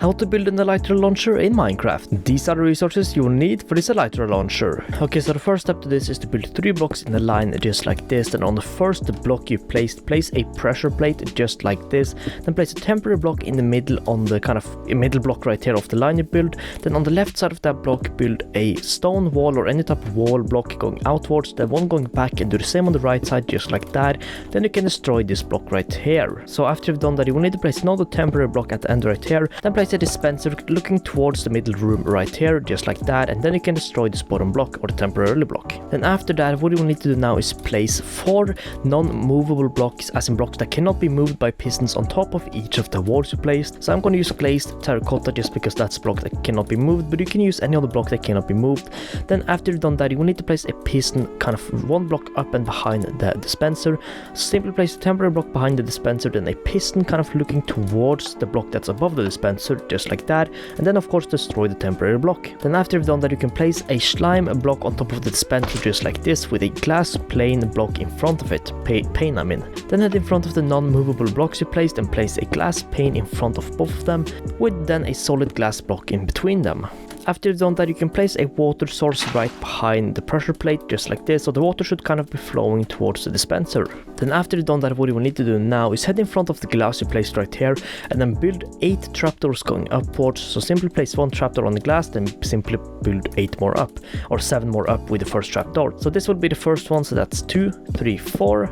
How to build an Elytra launcher in Minecraft. These are the resources you will need for this Elytra launcher. Okay, so the first step to this is to build 3 blocks in a line just like this. Then on the first block you place a pressure plate just like this. Then place a temporary block in the middle on the kind of middle block right here of the line you build. Then on the left side of that block build a stone wall or any type of wall block going outwards. Then one going back and do the same on the right side just like that. Then you can destroy this block right here. So after you've done that, you will need to place another temporary block at the end right here. Then place a dispenser looking towards the middle room right here just like that, and then you can destroy this bottom block or the temporary block. Then after that, what you will need to do now is place 4 non-movable blocks, as in blocks that cannot be moved by pistons, on top of each of the walls you placed. So I'm going to use glazed terracotta just because that's a block that cannot be moved, but you can use any other block that cannot be moved. Then after you've done that, you will need to place a piston kind of 1 block up and behind the dispenser. So simply place a temporary block behind the dispenser, then a piston kind of looking towards the block that's above the dispenser just like that, and then of course destroy the temporary block. Then after you've done that, you can place a slime block on top of the dispenser just like this with a glass plane block in front of it, pane I mean. Then head in front of the non-movable blocks you placed and place a glass pane in front of both of them, with then a solid glass block in between them. After you've done that, you can place a water source right behind the pressure plate just like this, so the water should kind of be flowing towards the dispenser. Then after you've done that, what you will need to do now is head in front of the glass you placed right here and then build 8 trapdoors going upwards. So simply place 1 trapdoor on the glass, then simply build 8 more up, or 7 more up with the first trapdoor. So this will be the first one, so that's 2, 3, 4,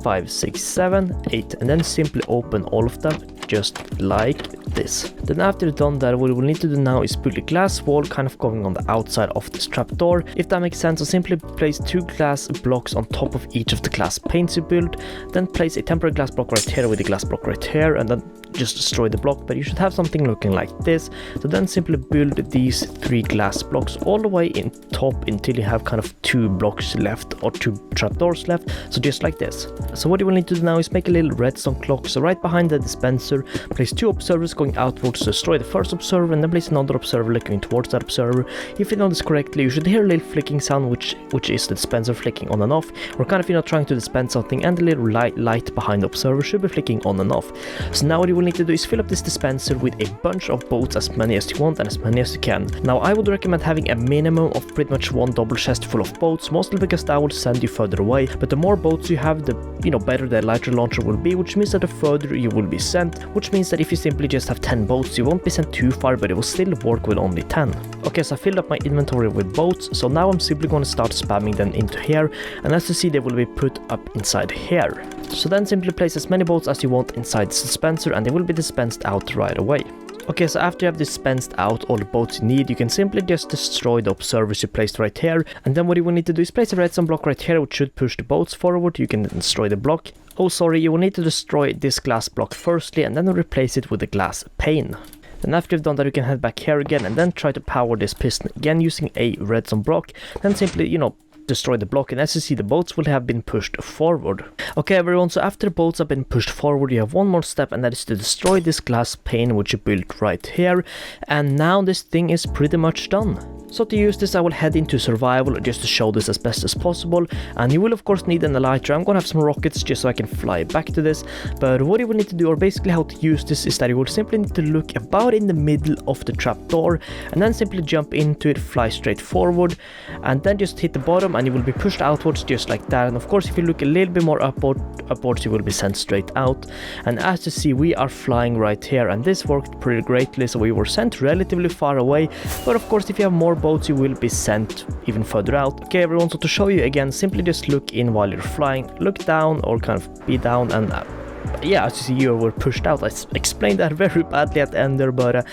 5, 6, 7, 8, and then simply open all of them just like this. Then after you've done that, what we will need to do now is build a glass wall kind of going on the outside of this trapdoor, if that makes sense. So simply place 2 glass blocks on top of each of the glass panes you build, then place a temporary glass block right here with a glass block right here, and then just destroy the block, but you should have something looking like this. So then simply build these 3 glass blocks all the way in top until you have kind of 2 blocks left, or 2 trapdoors left, so just like this. So what you will need to do now is make a little redstone clock. So right behind the dispenser, place 2 observers going outwards to destroy the first observer, and then place another observer looking towards that observer. If you know this correctly, you should hear a little flicking sound, which is the dispenser flicking on and off, or kind of, you know, trying to dispense something, and the little light behind the observer should be flicking on and off. So now what you will need to do is fill up this dispenser with a bunch of boats, as many as you want and as many as you can. Now I would recommend having a minimum of pretty much 1 double chest full of boats, mostly because that will send you further away. But the more boats you have, the better the Elytra launcher will be, which means that the further you will be sent, which means that if you simply just have 10 boats, you won't be sent too far, but it will still work with only 10. Okay, so I filled up my inventory with boats, so now I'm simply going to start spamming them into here, and as you see, they will be put up inside here. So then simply place as many boats as you want inside the dispenser, and they will be dispensed out right away. Okay, so after you have dispensed out all the boats you need, you can simply just destroy the observers you placed right here, and then what you will need to do is place a redstone block right here, which should push the boats forward. You can then destroy the block. Oh sorry, you will need to destroy this glass block firstly, and then replace it with a glass pane. Then after you've done that, you can head back here again and then try to power this piston again using a redstone block. Then simply, destroy the block, and as you see, the boats will have been pushed forward. Okay everyone, so after the boats have been pushed forward, you have one more step, and that is to destroy this glass pane which you built right here, and now this thing is pretty much done. So to use this, I will head into survival just to show this as best as possible, and you will of course need an Elytra. I'm gonna have some rockets just so I can fly back to this, but what you will need to do, or basically how to use this, is that you will simply need to look about in the middle of the trapdoor, and then simply jump into it, fly straight forward, and then just hit the bottom, and you will be pushed outwards just like that. And of course, if you look a little bit more upwards, you will be sent straight out. And as you see, we are flying right here, and this worked pretty greatly, so we were sent relatively far away. But of course, if you have more boats, you will be sent even further out. Okay everyone, so to show you again, simply just look in while you're flying, look down, or kind of be down, and yeah, as you see, you were pushed out. I explained that very badly at the end there, but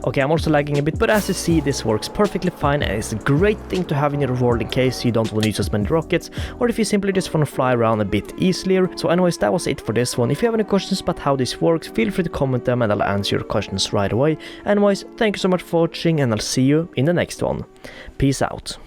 okay, I'm also lagging a bit, but as you see, this works perfectly fine, and it's a great thing to have in your world in case you don't want to use as many rockets, or if you simply just want to fly around a bit easier. So anyways, that was it for this one. If you have any questions about how this works, feel free to comment them and I'll answer your questions right away. Anyways, thank you so much for watching, and I'll see you in the next one. Peace out.